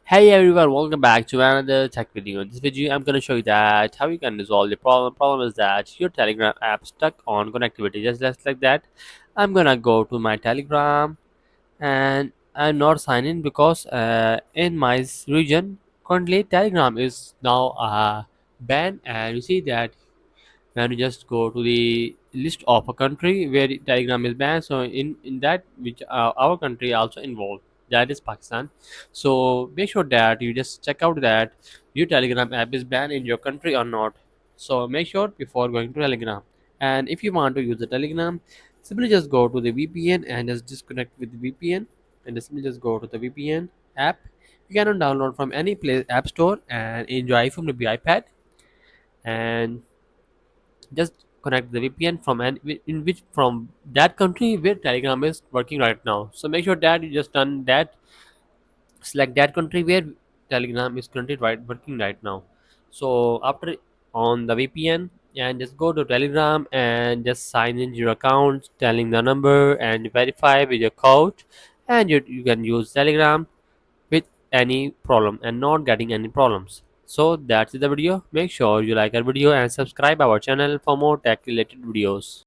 Hey everyone, welcome back to another tech video. In this video, I'm gonna show you that how you can resolve the problem. Problem is that your Telegram app stuck on connectivity. Just like that, I'm gonna go to my Telegram and I'm not signing in because in my region currently Telegram is now banned, and you see that when you just go to the list of a country where Telegram is banned. So in that which our country also involved, that is Pakistan. So make sure that you just check out that your Telegram app is banned in your country or not. So make sure before going to Telegram. And if you want to use the Telegram, simply just go to the VPN and just disconnect with the VPN, and simply just go to the VPN app. You cannot download from any place app store and enjoy from the iPad, and just connect the VPN from in which from that country where Telegram is working right now. So make sure that you just done that. Select that country where Telegram is currently working right now. So after on the VPN, and just go to Telegram and just sign in your account, telling the number and verify with your code, and you can use Telegram with any problem and not getting any problems. So that's the video. Make sure you like our video and subscribe our channel for more tech related videos.